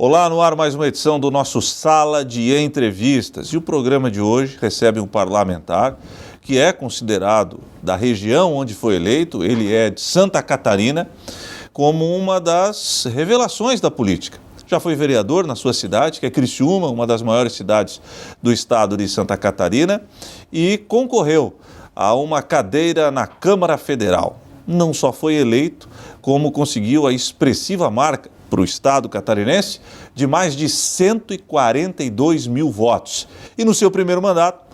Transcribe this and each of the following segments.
Olá, no ar mais uma edição do nosso Sala de Entrevistas. E o programa de hoje recebe um parlamentar que é considerado, da região onde foi eleito, ele é de Santa Catarina, como uma das revelações da política. Já foi vereador na sua cidade, que é Criciúma, uma das maiores cidades do estado de Santa Catarina, e concorreu a uma cadeira na Câmara Federal. Não só foi eleito, como conseguiu a expressiva marca para o estado catarinense de mais de 142 mil votos. E no seu primeiro mandato,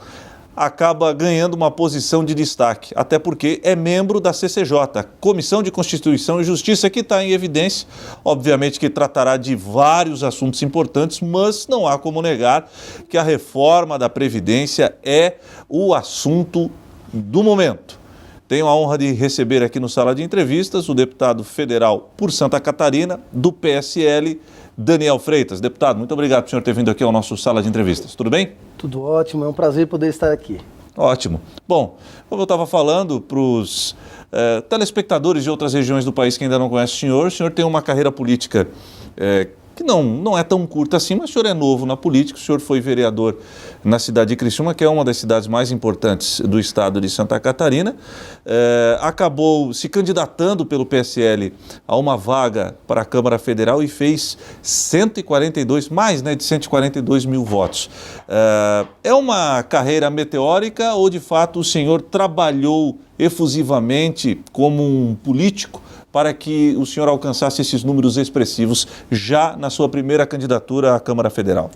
acaba ganhando uma posição de destaque, até porque é membro da CCJ, a Comissão de Constituição e Justiça, que está em evidência, obviamente que tratará de vários assuntos importantes, mas não há como negar que a reforma da Previdência é o assunto do momento. Tenho a honra de receber aqui no Sala de Entrevistas o deputado federal por Santa Catarina, do PSL, Daniel Freitas. Deputado, muito obrigado por o senhor ter vindo aqui ao nosso Sala de Entrevistas. Tudo bem? Tudo ótimo, é um prazer poder estar aqui. Ótimo. Bom, como eu estava falando para os telespectadores de outras regiões do país que ainda não conhecem o senhor tem uma carreira política que não é tão curta assim, mas o senhor é novo na política, o senhor foi vereador na cidade de Criciúma, que é uma das cidades mais importantes do estado de Santa Catarina, acabou se candidatando pelo PSL a uma vaga para a Câmara Federal e fez 142, mais de 142 mil votos. É uma carreira meteórica ou de fato o senhor trabalhou efusivamente como um político para que o senhor alcançasse esses números expressivos já na sua primeira candidatura à Câmara Federal?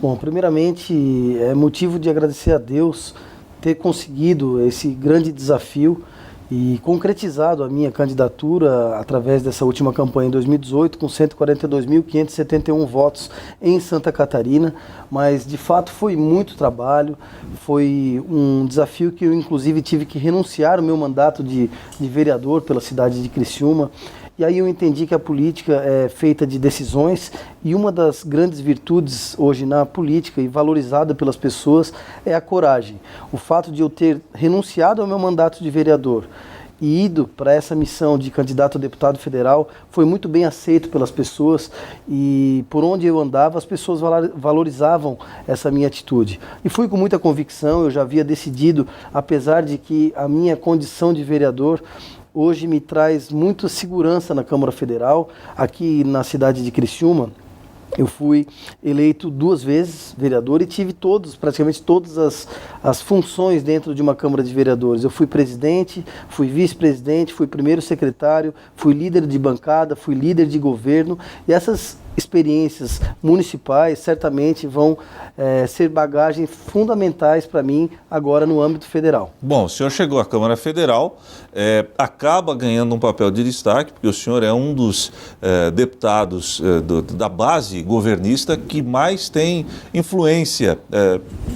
Bom, primeiramente, é motivo de agradecer a Deus ter conseguido esse grande desafio e concretizado a minha candidatura através dessa última campanha em 2018 com 142.571 votos em Santa Catarina, mas de fato foi muito trabalho, foi um desafio que eu inclusive tive que renunciar ao meu mandato de vereador pela cidade de Criciúma. E aí eu entendi que a política é feita de decisões e uma das grandes virtudes hoje na política e valorizada pelas pessoas é a coragem. O fato de eu ter renunciado ao meu mandato de vereador e ido para essa missão de candidato a deputado federal foi muito bem aceito pelas pessoas e por onde eu andava as pessoas valorizavam essa minha atitude. E fui com muita convicção, eu já havia decidido, apesar de que a minha condição de vereador hoje me traz muita segurança na Câmara Federal. Aqui na cidade de Criciúma, eu fui eleito 2 vezes vereador e tive praticamente todas as funções dentro de uma Câmara de Vereadores. Eu fui presidente, fui vice-presidente, fui primeiro secretário, fui líder de bancada, fui líder de governo e essas experiências municipais certamente vão ser bagagens fundamentais para mim agora no âmbito federal. Bom, o senhor chegou à Câmara Federal, acaba ganhando um papel de destaque, porque o senhor é um dos deputados da base governista que mais tem influência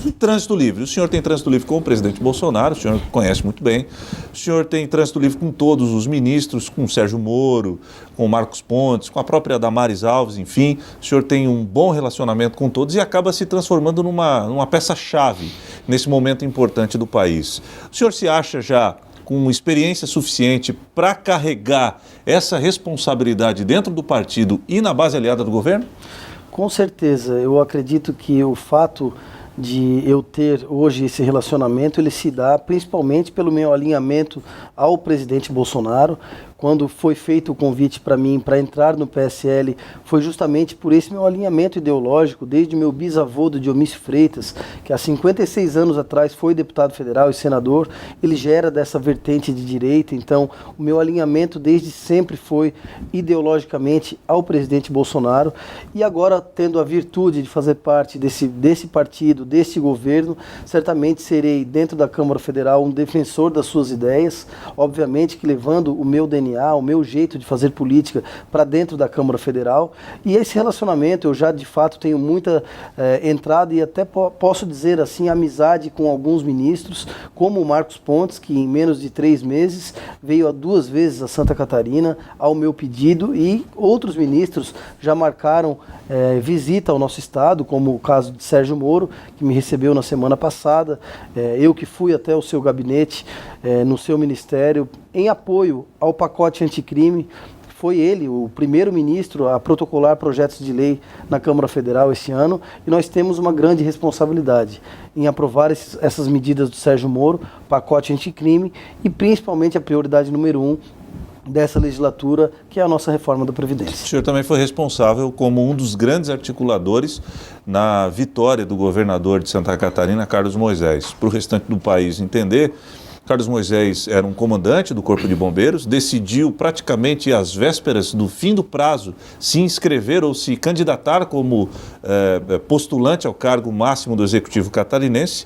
em trânsito livre. O senhor tem trânsito livre com o presidente Bolsonaro, o senhor conhece muito bem. O senhor tem trânsito livre com todos os ministros, com o Sérgio Moro, com o Marcos Pontes, com a própria Damares Alves, enfim. O senhor tem um bom relacionamento com todos e acaba se transformando numa peça-chave nesse momento importante do país. O senhor se acha já com experiência suficiente para carregar essa responsabilidade dentro do partido e na base aliada do governo? Com certeza, eu acredito que o fato de eu ter hoje esse relacionamento, ele se dá principalmente pelo meu alinhamento ao presidente Bolsonaro. Quando foi feito o convite para mim para entrar no PSL, foi justamente por esse meu alinhamento ideológico, desde meu bisavô do Dionísio Freitas, que há 56 anos atrás foi deputado federal e senador, ele já era dessa vertente de direita, então o meu alinhamento desde sempre foi ideologicamente ao presidente Bolsonaro e agora tendo a virtude de fazer parte desse partido, desse governo, certamente serei dentro da Câmara Federal um defensor das suas ideias, obviamente que levando o meu DNA, o meu jeito de fazer política para dentro da Câmara Federal. E esse relacionamento eu já de fato tenho muita entrada e até posso dizer assim, amizade com alguns ministros, como o Marcos Pontes, que em menos de 3 meses veio 2 vezes a Santa Catarina ao meu pedido e outros ministros já marcaram visita ao nosso estado, como o caso de Sérgio Moro, que me recebeu na semana passada, eu que fui até o seu gabinete no seu ministério em apoio ao pacote anticrime. foi ele, o primeiro-ministro, a protocolar projetos de lei na Câmara Federal esse ano, e nós temos uma grande responsabilidade em aprovar essas medidas do Sérgio Moro, pacote anticrime, e principalmente a prioridade número 1 dessa legislatura, que é a nossa reforma da Previdência. O senhor também foi responsável como um dos grandes articuladores na vitória do governador de Santa Catarina, Carlos Moisés. Para o restante do país entender, Carlos Moisés era um comandante do Corpo de Bombeiros, decidiu praticamente às vésperas do fim do prazo se inscrever ou se candidatar como postulante ao cargo máximo do Executivo catarinense,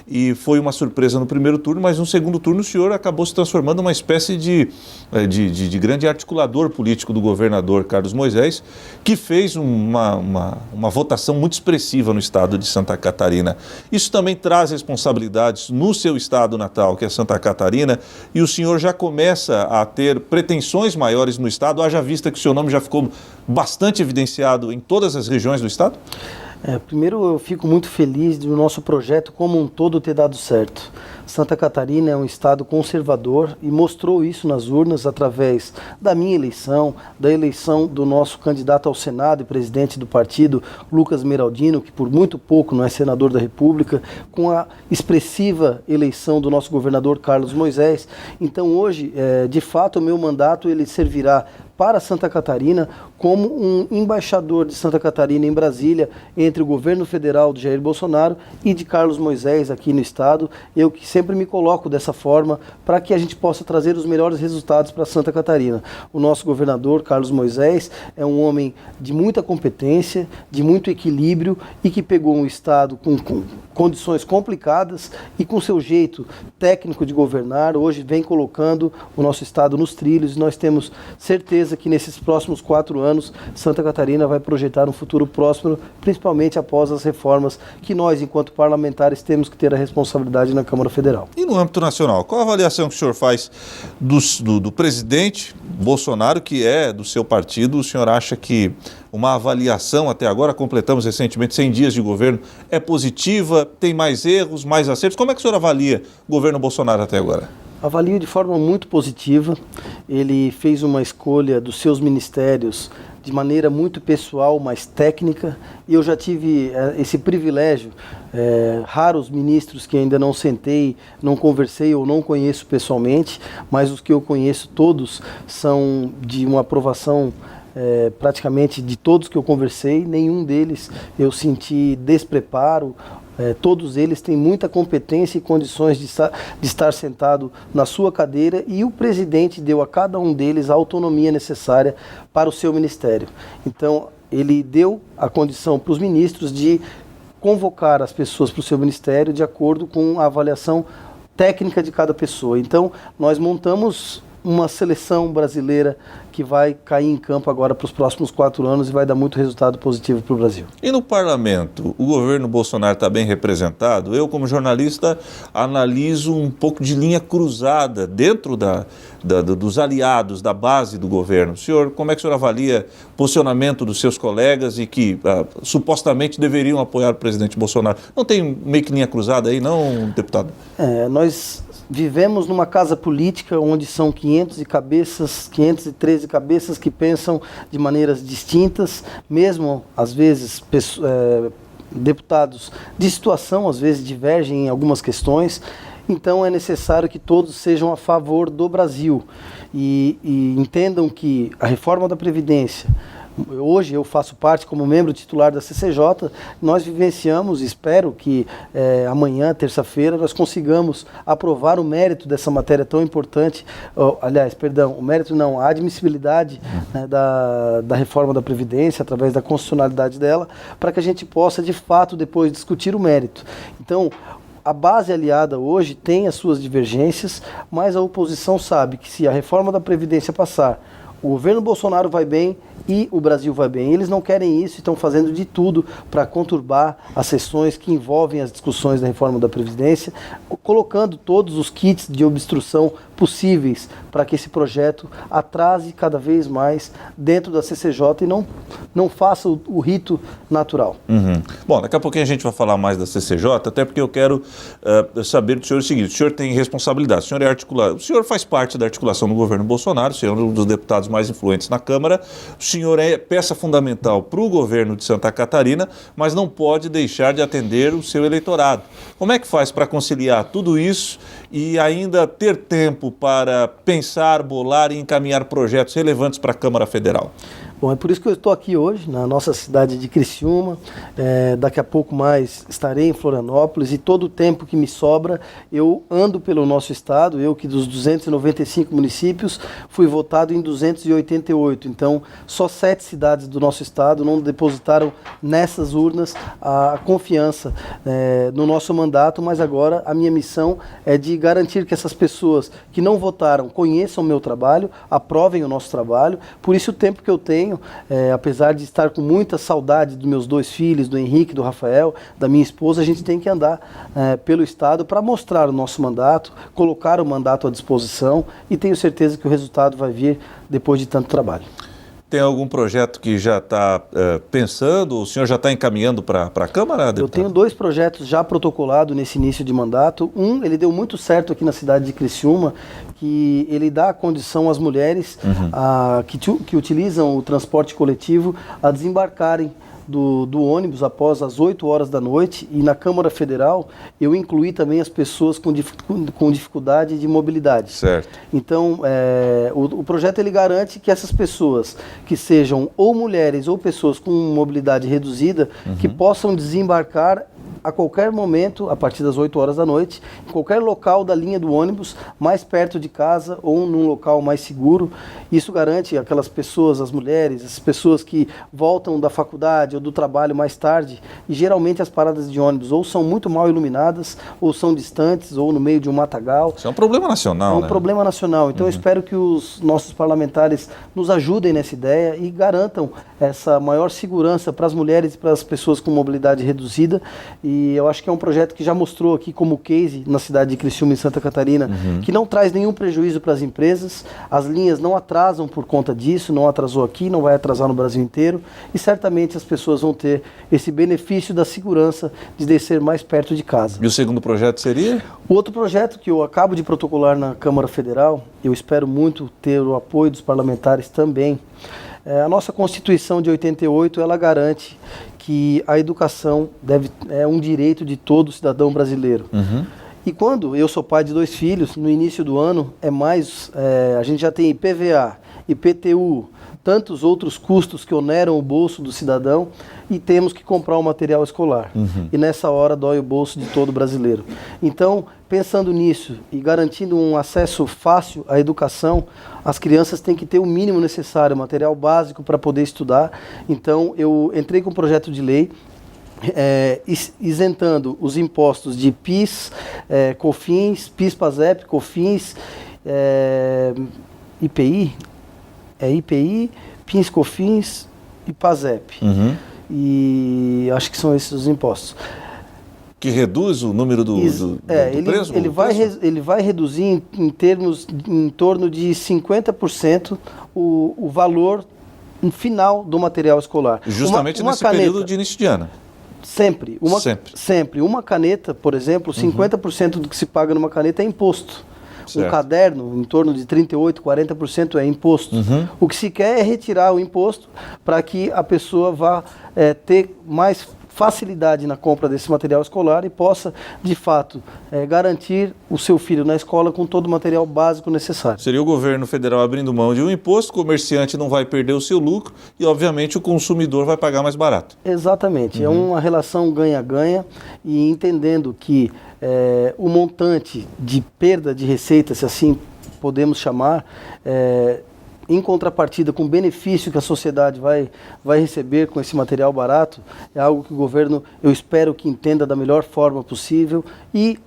e foi uma surpresa no primeiro turno, mas no segundo turno o senhor acabou se transformando numa espécie de grande articulador político do governador Carlos Moisés, que fez uma votação muito expressiva no estado de Santa Catarina. Isso também traz responsabilidades no seu estado natal, que é Santa Catarina, e o senhor já começa a ter pretensões maiores no estado, haja vista que o seu nome já ficou bastante evidenciado em todas as regiões do estado? Primeiro, eu fico muito feliz do nosso projeto como um todo ter dado certo. Santa Catarina é um estado conservador e mostrou isso nas urnas através da minha eleição, da eleição do nosso candidato ao Senado e presidente do partido, Lucas Meraldino, que por muito pouco não é senador da República, com a expressiva eleição do nosso governador Carlos Moisés. Então hoje, de fato, o meu mandato ele servirá para Santa Catarina como um embaixador de Santa Catarina em Brasília, entre o governo federal de Jair Bolsonaro e de Carlos Moisés aqui no estado. Eu que sempre me coloco dessa forma para que a gente possa trazer os melhores resultados para Santa Catarina. O nosso governador, Carlos Moisés, é um homem de muita competência, de muito equilíbrio e que pegou um estado com condições complicadas e com seu jeito técnico de governar, hoje vem colocando o nosso estado nos trilhos, e nós temos certeza que nesses próximos 4 anos Santa Catarina vai projetar um futuro próspero, principalmente após as reformas que nós, enquanto parlamentares, temos que ter a responsabilidade na Câmara Federal. E no âmbito nacional, qual a avaliação que o senhor faz do presidente Bolsonaro, que é do seu partido? O senhor acha que uma avaliação até agora, completamos recentemente 100 dias de governo, é positiva, tem mais erros, mais acertos? Como é que o senhor avalia o governo Bolsonaro até agora? Avalio de forma muito positiva. Ele fez uma escolha dos seus ministérios de maneira muito pessoal, mais técnica, e eu já tive esse privilégio, raros ministros que ainda não sentei, não conversei ou não conheço pessoalmente, mas os que eu conheço todos são de uma aprovação praticamente de todos que eu conversei. Nenhum deles eu senti despreparo. Todos eles têm muita competência e condições de estar sentado na sua cadeira, e o presidente deu a cada um deles a autonomia necessária para o seu ministério. Então, ele deu a condição para os ministros de convocar as pessoas para o seu ministério de acordo com a avaliação técnica de cada pessoa. Então, nós montamos uma seleção brasileira que vai cair em campo agora para os próximos 4 anos e vai dar muito resultado positivo para o Brasil. E no parlamento, o governo Bolsonaro está bem representado? Eu, como jornalista, analiso um pouco de linha cruzada dentro dos aliados, da base do governo. O senhor, como é que o senhor avalia o posicionamento dos seus colegas e que supostamente deveriam apoiar o presidente Bolsonaro? Não tem meio que linha cruzada aí, não, deputado? Nós vivemos numa casa política onde são 513 cabeças que pensam de maneiras distintas, mesmo às vezes deputados de situação, às vezes divergem em algumas questões. Então é necessário que todos sejam a favor do Brasil e entendam que a reforma da Previdência, hoje eu faço parte como membro titular da CCJ, nós vivenciamos, espero que amanhã, terça-feira, nós consigamos aprovar o mérito dessa matéria tão importante, o mérito não, a admissibilidade da reforma da Previdência, através da constitucionalidade dela, para que a gente possa, de fato, depois discutir o mérito. Então, a base aliada hoje tem as suas divergências, mas a oposição sabe que se a reforma da Previdência passar, o governo Bolsonaro vai bem e o Brasil vai bem. Eles não querem isso e estão fazendo de tudo para conturbar as sessões que envolvem as discussões da reforma da Previdência, colocando todos os kits de obstrução possíveis para que esse projeto atrase cada vez mais dentro da CCJ e não faça o rito natural. Bom, daqui a pouquinho a gente vai falar mais da CCJ, até porque eu quero saber do senhor o seguinte: o senhor tem responsabilidade, o senhor é articulador, o senhor faz parte da articulação do governo Bolsonaro, o senhor é um dos deputados mais influentes na Câmara, o senhor é peça fundamental para o governo de Santa Catarina, mas não pode deixar de atender o seu eleitorado. Como é que faz para conciliar tudo isso e ainda ter tempo para pensar, bolar e encaminhar projetos relevantes para a Câmara Federal? Bom, é por isso que eu estou aqui hoje, na nossa cidade de Criciúma. Daqui a pouco mais estarei em Florianópolis e todo o tempo que me sobra eu ando pelo nosso estado. Eu que dos 295 municípios fui votado em 288. Então, só 7 cidades do nosso estado não depositaram nessas urnas a confiança no nosso mandato, mas agora a minha missão é de garantir que essas pessoas que não votaram conheçam o meu trabalho, aprovem o nosso trabalho. Por isso o tempo que eu tenho, apesar de estar com muita saudade dos meus 2 filhos, do Henrique, do Rafael, da minha esposa, a gente tem que andar pelo estado para mostrar o nosso mandato, colocar o mandato à disposição, e tenho certeza que o resultado vai vir depois de tanto trabalho. Tem algum projeto que já está pensando, o senhor já está encaminhando para a Câmara, deputado? Eu tenho 2 projetos já protocolados nesse início de mandato. Ele deu muito certo aqui na cidade de Criciúma, que ele dá a condição às mulheres que utilizam o transporte coletivo a desembarcarem do ônibus após as 8 horas da noite, e na Câmara Federal eu incluí também as pessoas com dificuldade de mobilidade. Certo. Então, o projeto ele garante que essas pessoas que sejam ou mulheres ou pessoas com mobilidade reduzida, que possam desembarcar a qualquer momento, a partir das 8 horas da noite, em qualquer local da linha do ônibus, mais perto de casa ou num local mais seguro. Isso garante aquelas pessoas, as mulheres, as pessoas que voltam da faculdade ou do trabalho mais tarde, e geralmente as paradas de ônibus ou são muito mal iluminadas, ou são distantes, ou no meio de um matagal. Isso é um problema nacional, né? É um problema nacional. Então eu espero que os nossos parlamentares nos ajudem nessa ideia e garantam essa maior segurança para as mulheres e para as pessoas com mobilidade reduzida. E eu acho que é um projeto que já mostrou aqui como case na cidade de Criciúma, em Santa Catarina, que não traz nenhum prejuízo para as empresas, as linhas não atrasam por conta disso, não atrasou aqui, não vai atrasar no Brasil inteiro, e certamente as pessoas vão ter esse benefício da segurança de descer mais perto de casa. E o segundo projeto seria? O outro projeto que eu acabo de protocolar na Câmara Federal, eu espero muito ter o apoio dos parlamentares também. A nossa Constituição de 88, ela garante que a educação é um direito de todo cidadão brasileiro. E quando eu sou pai de 2 filhos, no início do ano, a gente já tem IPVA, IPTU, tantos outros custos que oneram o bolso do cidadão, e temos que comprar um material escolar. E nessa hora dói o bolso de todo brasileiro. Então, pensando nisso e garantindo um acesso fácil à educação, as crianças têm que ter o mínimo necessário, material básico para poder estudar. Então, eu entrei com um projeto de lei isentando os impostos de PIS, COFINS, PIS/PASEP, COFINS, IPI, IPI, PIS, COFINS e PASEP. E acho que são esses os impostos. Que reduz o número do preso? Ele vai reduzir em torno de 50% o valor final do material escolar. Justamente nesse período de início de ano. Sempre. Sempre. Uma caneta, por exemplo, 50% do que se paga numa caneta é imposto. Certo. Um caderno, em torno de 38%, 40% é imposto. O que se quer é retirar o imposto para que a pessoa vá ter mais facilidade na compra desse material escolar e possa, de fato, garantir o seu filho na escola com todo o material básico necessário. Seria o governo federal abrindo mão de um imposto, o comerciante não vai perder o seu lucro e, obviamente, o consumidor vai pagar mais barato. Exatamente. É uma relação ganha-ganha, e entendendo que o montante de perda de receita, se assim podemos chamar, em contrapartida com o benefício que a sociedade vai receber com esse material barato, é algo que o governo, eu espero que entenda da melhor forma possível, e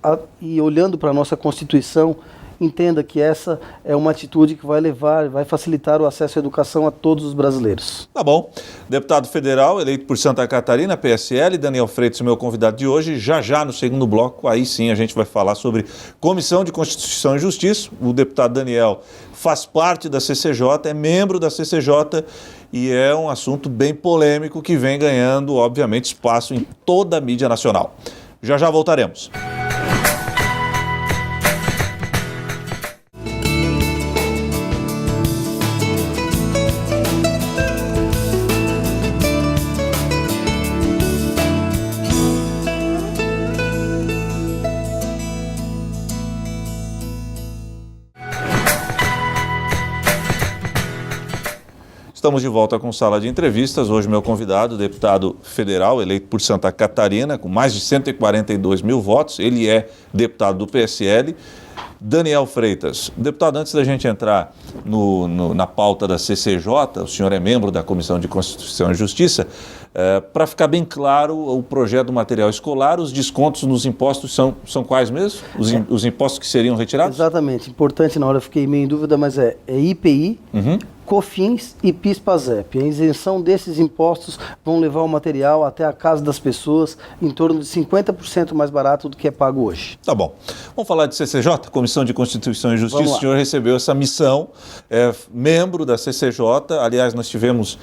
olhando para a nossa Constituição, entenda que essa é uma atitude que vai facilitar o acesso à educação a todos os brasileiros. Tá bom. Deputado federal, eleito por Santa Catarina, PSL, Daniel Freitas, meu convidado de hoje. Já no segundo bloco, aí sim a gente vai falar sobre Comissão de Constituição e Justiça. O deputado Daniel faz parte da CCJ, é membro da CCJ e é um assunto bem polêmico que vem ganhando, obviamente, espaço em toda a mídia nacional. Já voltaremos. Estamos de volta com Sala de Entrevistas. Hoje meu convidado, deputado federal, eleito por Santa Catarina, com mais de 142 mil votos. Ele é deputado do PSL, Daniel Freitas. Deputado, antes da gente entrar na pauta da CCJ, o senhor é membro da Comissão de Constituição e Justiça. Para ficar bem claro, o projeto do material escolar, os descontos nos impostos são quais mesmo? Os impostos que seriam retirados? Exatamente. Importante, na hora eu fiquei meio em dúvida, mas é IPI, COFINS e PIS/PASEP. A isenção desses impostos vão levar o material até a casa das pessoas em torno de 50% mais barato do que é pago hoje. Tá bom. Vamos falar de CCJ, Comissão de Constituição e Justiça. O senhor recebeu essa missão, membro da CCJ. Aliás, nós tivemos,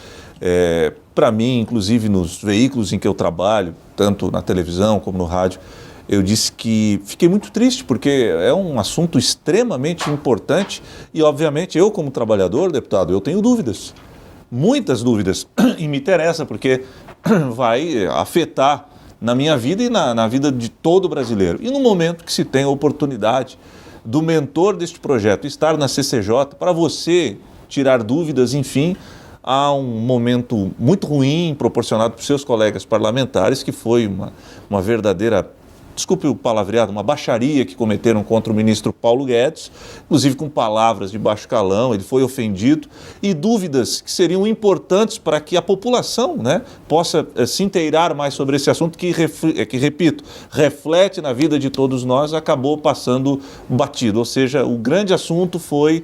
para mim, inclusive nos veículos em que eu trabalho, tanto na televisão como no rádio, eu disse que fiquei muito triste, porque é um assunto extremamente importante e, obviamente, eu como trabalhador, deputado, eu tenho dúvidas, muitas dúvidas, e me interessa, porque vai afetar na minha vida e na vida de todo brasileiro. E no momento que se tem a oportunidade do mentor deste projeto estar na CCJ, para você tirar dúvidas, enfim, há um momento muito ruim proporcionado por seus colegas parlamentares, que foi uma verdadeira, desculpe o palavreado, uma baixaria que cometeram contra o ministro Paulo Guedes, inclusive com palavras de baixo calão, ele foi ofendido, e dúvidas que seriam importantes para que a população, possa se inteirar mais sobre esse assunto que, repito, reflete na vida de todos nós, acabou passando batido. Ou seja, o grande assunto foi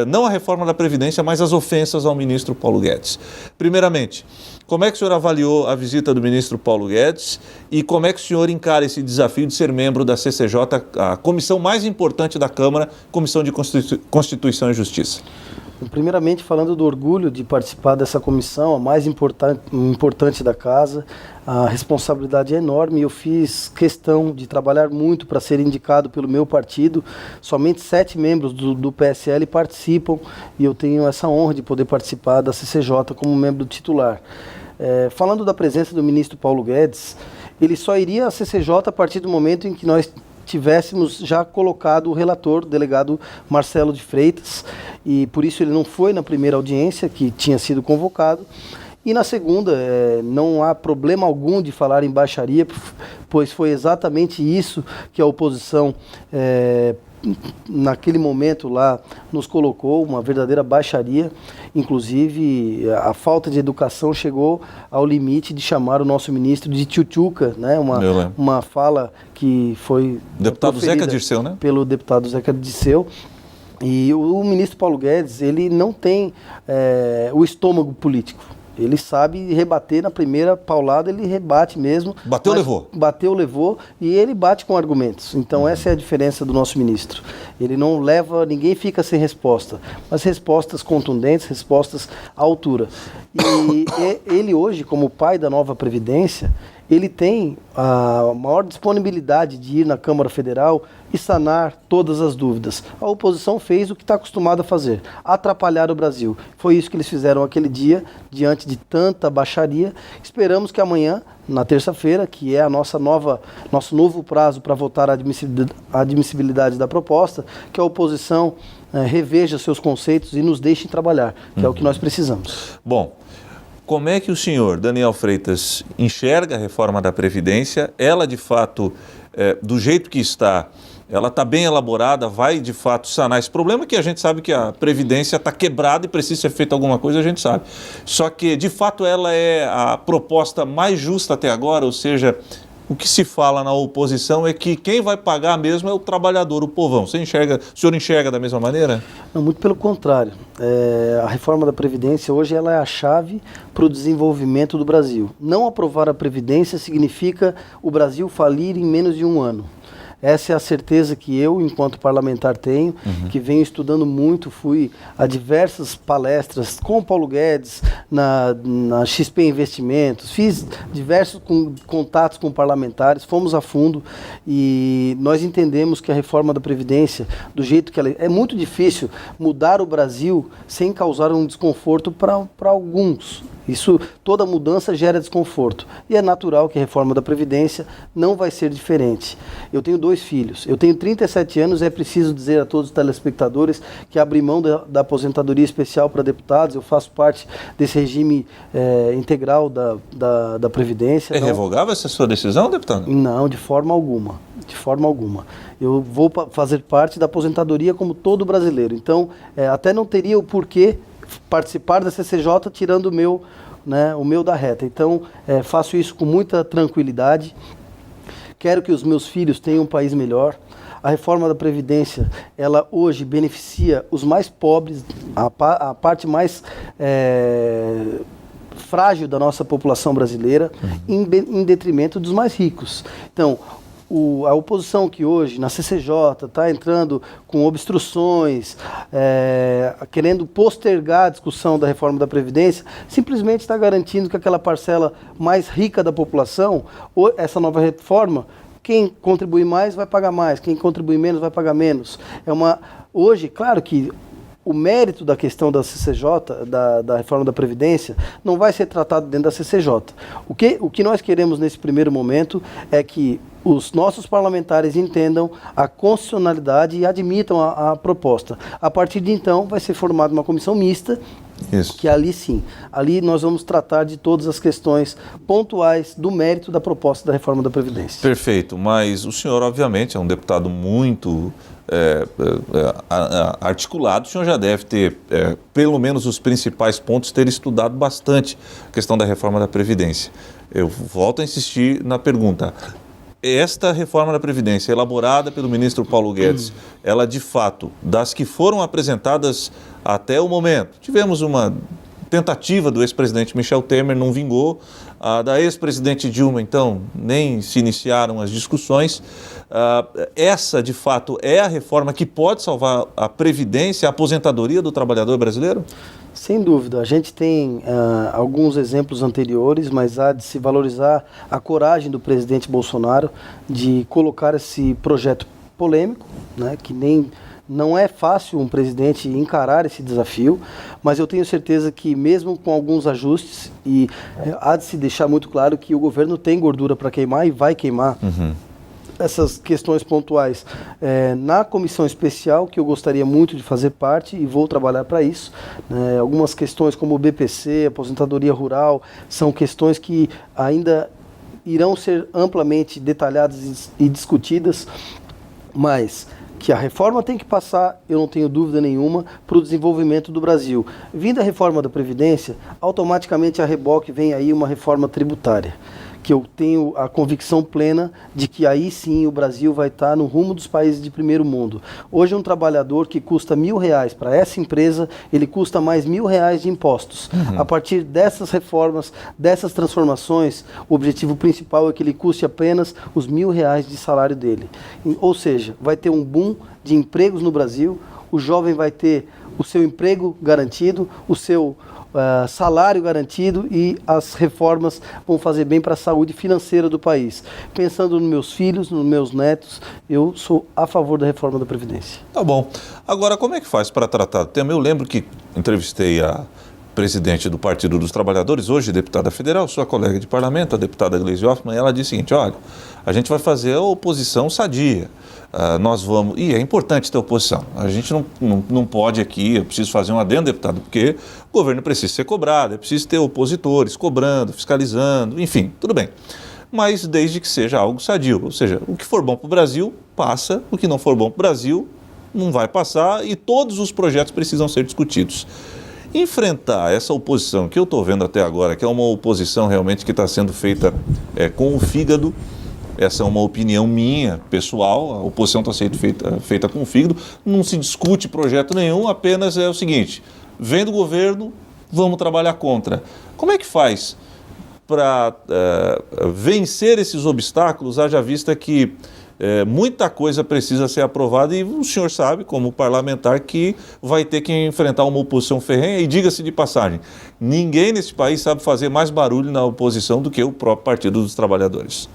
não a reforma da Previdência, mas as ofensas ao ministro Paulo Guedes. Primeiramente, como é que o senhor avaliou a visita do ministro Paulo Guedes e como é que o senhor encara esse desafio de ser membro da CCJ, a comissão mais importante da Câmara, Comissão de Constituição e Justiça? Primeiramente, falando do orgulho de participar dessa comissão, a mais importante da casa, a responsabilidade é enorme e eu fiz questão de trabalhar muito para ser indicado pelo meu partido. Somente 7 membros do PSL participam e eu tenho essa honra de poder participar da CCJ como membro titular. Falando da presença do ministro Paulo Guedes, ele só iria à CCJ a partir do momento em que nós tivéssemos já colocado o relator, o delegado Marcelo de Freitas, e por isso ele não foi na primeira audiência que tinha sido convocado, e na segunda não há problema algum de falar em baixaria, pois foi exatamente isso que a oposição naquele momento lá nos colocou, uma verdadeira baixaria. Inclusive a falta de educação chegou ao limite de chamar o nosso ministro de tchutchuca, uma fala que foi deputado Zeca Dirceu, pelo deputado Zeca Dirceu. E o ministro Paulo Guedes, ele não tem o estômago político. Ele sabe rebater na primeira paulada, ele rebate mesmo. Bateu, levou. Bateu, levou, e ele bate com argumentos. Então essa é a diferença do nosso ministro. Ele não leva, ninguém fica sem resposta, mas respostas contundentes, respostas à altura. E ele hoje, como pai da nova Previdência, ele tem a maior disponibilidade de ir na Câmara Federal e sanar todas as dúvidas. A oposição fez o que está acostumada a fazer, atrapalhar o Brasil. Foi isso que eles fizeram aquele dia, diante de tanta baixaria. Esperamos que amanhã, na terça-feira, que é nosso novo prazo para votar a admissibilidade da proposta, que a oposição reveja seus conceitos e nos deixe trabalhar, que é o que nós precisamos. Bom, como é que o senhor, Daniel Freitas, enxerga a reforma da Previdência? Ela, de fato, do jeito que está, ela está bem elaborada, vai, de fato, sanar esse problema, que a gente sabe que a Previdência está quebrada e precisa ser feita alguma coisa, a gente sabe. Só que, de fato, ela é a proposta mais justa até agora, ou seja, o que se fala na oposição é que quem vai pagar mesmo é o trabalhador, o povão. O senhor enxerga da mesma maneira? Não, muito pelo contrário. A reforma da Previdência hoje ela é a chave para o desenvolvimento do Brasil. Não aprovar a Previdência significa o Brasil falir em menos de um ano. Essa é a certeza que eu, enquanto parlamentar, tenho, que venho estudando muito, fui a diversas palestras com o Paulo Guedes, na XP Investimentos, fiz diversos contatos com parlamentares, fomos a fundo e nós entendemos que a reforma da Previdência, do jeito que ela é muito difícil mudar o Brasil sem causar um desconforto para alguns. Toda mudança gera desconforto. E é natural que a reforma da Previdência não vai ser diferente. Eu tenho 2 filhos. Eu tenho 37 anos e é preciso dizer a todos os telespectadores que abri mão da aposentadoria especial para deputados. Eu faço parte desse regime integral da Previdência. É revogável essa sua decisão, deputado? Não, de forma alguma. De forma alguma. Eu vou fazer parte da aposentadoria como todo brasileiro. Então, até não teria o porquê participar da CCJ tirando o meu da reta. Então, faço isso com muita tranquilidade. Quero que os meus filhos tenham um país melhor. A reforma da Previdência, ela hoje beneficia os mais pobres, a parte mais frágil da nossa população brasileira, em detrimento dos mais ricos. Então, a oposição que hoje na CCJ está entrando com obstruções, querendo postergar a discussão da reforma da Previdência, simplesmente está garantindo que aquela parcela mais rica da população, essa nova reforma, quem contribui mais vai pagar mais, quem contribui menos vai pagar menos. Hoje, claro que o mérito da questão da CCJ, da reforma da Previdência, não vai ser tratado dentro da CCJ. O que nós queremos nesse primeiro momento é que os nossos parlamentares entendam a constitucionalidade e admitam a proposta. A partir de então, vai ser formada uma comissão mista, que ali sim, ali nós vamos tratar de todas as questões pontuais do mérito da proposta da reforma da Previdência. Perfeito, mas o senhor, obviamente, é um deputado muito articulado. O senhor já deve ter, pelo menos os principais pontos, ter estudado bastante a questão da reforma da Previdência. Eu volto a insistir na pergunta. Esta reforma da Previdência, elaborada pelo ministro Paulo Guedes, ela de fato, das que foram apresentadas até o momento, tivemos uma tentativa do ex-presidente Michel Temer, não vingou, a da ex-presidente Dilma, então, nem se iniciaram as discussões. Essa, de fato, é a reforma que pode salvar a Previdência, a aposentadoria do trabalhador brasileiro? Sem dúvida, a gente tem alguns exemplos anteriores, mas há de se valorizar a coragem do presidente Bolsonaro de colocar esse projeto polêmico, né, que não é fácil um presidente encarar esse desafio, mas eu tenho certeza que mesmo com alguns ajustes, e há de se deixar muito claro que o governo tem gordura para queimar e vai queimar, essas questões pontuais na comissão especial, que eu gostaria muito de fazer parte e vou trabalhar para isso. Algumas questões como o BPC, aposentadoria rural, são questões que ainda irão ser amplamente detalhadas e discutidas, mas que a reforma tem que passar, eu não tenho dúvida nenhuma, para o desenvolvimento do Brasil. Vindo a reforma da Previdência, automaticamente a reboque vem aí uma reforma tributária, que eu tenho a convicção plena de que aí sim o Brasil vai estar no rumo dos países de primeiro mundo. Hoje um trabalhador que custa R$1.000 para essa empresa, ele custa mais R$1.000 de impostos. A partir dessas reformas, dessas transformações, o objetivo principal é que ele custe apenas os R$1.000 de salário dele. Ou seja, vai ter um boom de empregos no Brasil, o jovem vai ter o seu emprego garantido, o seu salário garantido e as reformas vão fazer bem para a saúde financeira do país. Pensando nos meus filhos, nos meus netos, eu sou a favor da reforma da Previdência. Tá bom. Agora, como é que faz para tratar do tema? Eu lembro que entrevistei a presidente do Partido dos Trabalhadores, hoje deputada federal, sua colega de parlamento, a deputada Gleisi Hoffmann, ela disse o seguinte: olha, a gente vai fazer a oposição sadia. Nós vamos... E é importante ter oposição. A gente não pode aqui, eu preciso fazer um adendo, deputado, porque o governo precisa ser cobrado, é preciso ter opositores cobrando, fiscalizando, enfim, tudo bem. Mas desde que seja algo sadio, ou seja, o que for bom para o Brasil, passa, o que não for bom para o Brasil, não vai passar e todos os projetos precisam ser discutidos. Enfrentar essa oposição que eu estou vendo até agora, que é uma oposição realmente que está sendo feita com o fígado, essa é uma opinião minha, pessoal, a oposição está sendo feita com fígado, não se discute projeto nenhum, apenas é o seguinte, vem do governo, vamos trabalhar contra. Como é que faz para vencer esses obstáculos, haja vista que muita coisa precisa ser aprovada e o senhor sabe, como parlamentar, que vai ter que enfrentar uma oposição ferrenha e diga-se de passagem, ninguém nesse país sabe fazer mais barulho na oposição do que o próprio Partido dos Trabalhadores.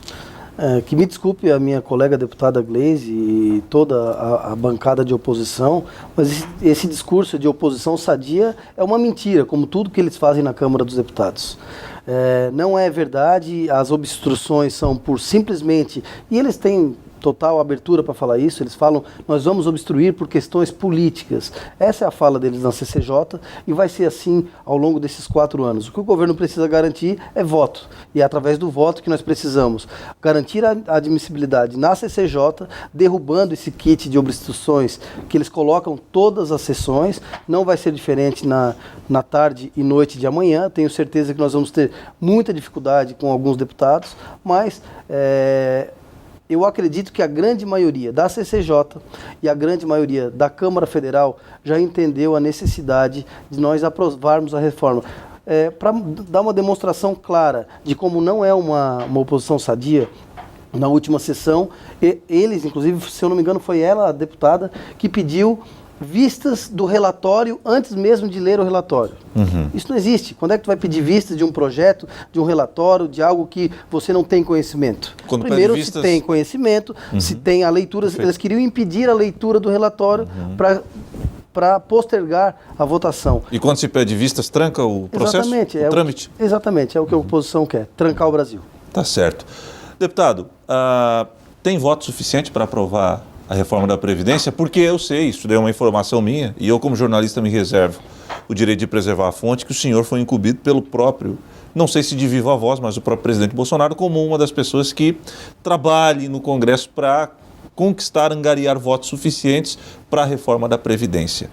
Que me desculpe a minha colega deputada Gleisi e toda a bancada de oposição, mas esse discurso de oposição sadia é uma mentira, como tudo que eles fazem na Câmara dos Deputados. Não é verdade, as obstruções são por simplesmente... E eles têm total abertura para falar isso, eles falam, nós vamos obstruir por questões políticas. Essa é a fala deles na CCJ e vai ser assim ao longo desses 4 anos. O que o governo precisa garantir é voto. E é através do voto que nós precisamos garantir a admissibilidade na CCJ, derrubando esse kit de obstruções que eles colocam todas as sessões. Não vai ser diferente na tarde e noite de amanhã. Tenho certeza que nós vamos ter muita dificuldade com alguns deputados, mas... eu acredito que a grande maioria da CCJ e a grande maioria da Câmara Federal já entendeu a necessidade de nós aprovarmos a reforma. Para dar uma demonstração clara de como não é uma oposição sadia, na última sessão, eles, inclusive, se eu não me engano, foi ela, a deputada, que pediu vistas do relatório antes mesmo de ler o relatório. Isso não existe. Quando é que tu vai pedir vistas de um projeto, de um relatório, de algo que você não tem conhecimento? Quando primeiro, vistas... se tem conhecimento, se tem a leitura, Perfeito. Eles queriam impedir a leitura do relatório para postergar a votação. E quando se pede vistas, tranca o processo? Exatamente, o trâmite? Exatamente, é o que a oposição quer, trancar o Brasil. Tá certo. Deputado, tem voto suficiente para aprovar a reforma da Previdência? Porque eu sei, isso é uma informação minha, e eu como jornalista me reservo o direito de preservar a fonte, que o senhor foi incumbido pelo próprio, não sei se de viva voz, mas o próprio presidente Bolsonaro, como uma das pessoas que trabalhe no Congresso para conquistar, angariar votos suficientes para a reforma da Previdência.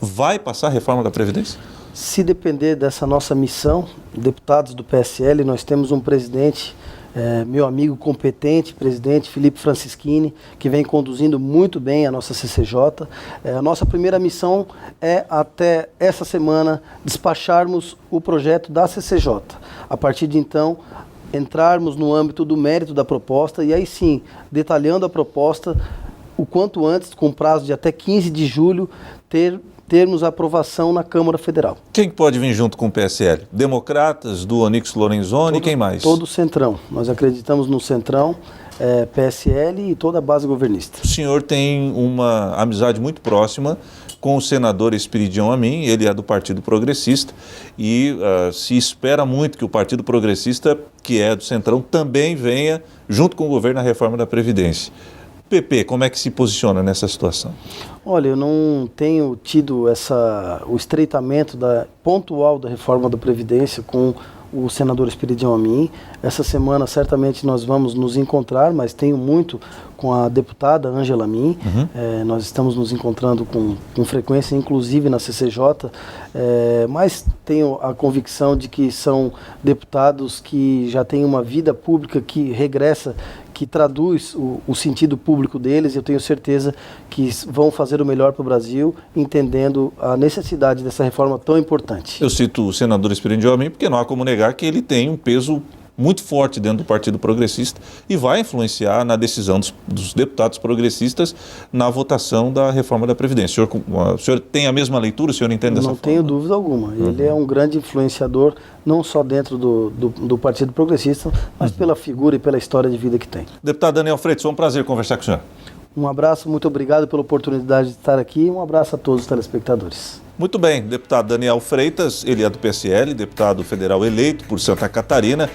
Vai passar a reforma da Previdência? Se depender dessa nossa missão, deputados do PSL, nós temos um presidente, meu amigo competente, presidente Felipe Francischini, que vem conduzindo muito bem a nossa CCJ. A nossa primeira missão é, até essa semana, despacharmos o projeto da CCJ. A partir de então, entrarmos no âmbito do mérito da proposta e aí sim, detalhando a proposta, o quanto antes, com prazo de até 15 de julho, termos a aprovação na Câmara Federal. Quem pode vir junto com o PSL? Democratas, do Onyx Lorenzoni, quem mais? Todo o Centrão. Nós acreditamos no Centrão, PSL e toda a base governista. O senhor tem uma amizade muito próxima com o senador Esperidião Amin, ele é do Partido Progressista e se espera muito que o Partido Progressista, que é do Centrão, também venha junto com o governo na reforma da Previdência. PP, como é que se posiciona nessa situação? Olha, eu não tenho tido o estreitamento pontual da reforma da Previdência com o senador Esperidião Amin. Essa semana certamente nós vamos nos encontrar, mas tenho muito com a deputada Ângela Amin. Nós estamos nos encontrando com frequência, inclusive na CCJ, mas tenho a convicção de que são deputados que já têm uma vida pública que regressa, que traduz o sentido público deles, e eu tenho certeza que vão fazer o melhor para o Brasil, entendendo a necessidade dessa reforma tão importante. Eu cito o senador Esperidião Amin porque não há como negar que ele tem um peso muito forte dentro do Partido Progressista e vai influenciar na decisão dos deputados progressistas na votação da reforma da Previdência. O senhor tem a mesma leitura? O senhor entende dessa forma? Não tenho dúvida alguma. Ele é um grande influenciador, não só dentro do Partido Progressista, mas pela figura e pela história de vida que tem. Deputado Daniel Freitas, foi um prazer conversar com o senhor. Um abraço, muito obrigado pela oportunidade de estar aqui e um abraço a todos os telespectadores. Muito bem, deputado Daniel Freitas, ele é do PSL, deputado federal eleito por Santa Catarina,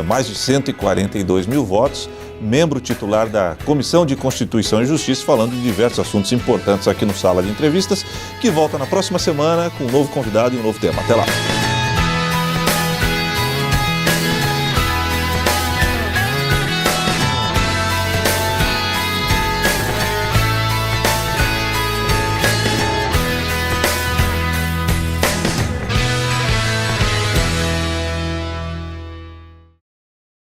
mais de 142 mil votos, membro titular da Comissão de Constituição e Justiça, falando de diversos assuntos importantes aqui no Sala de Entrevistas, que volta na próxima semana com um novo convidado e um novo tema. Até lá!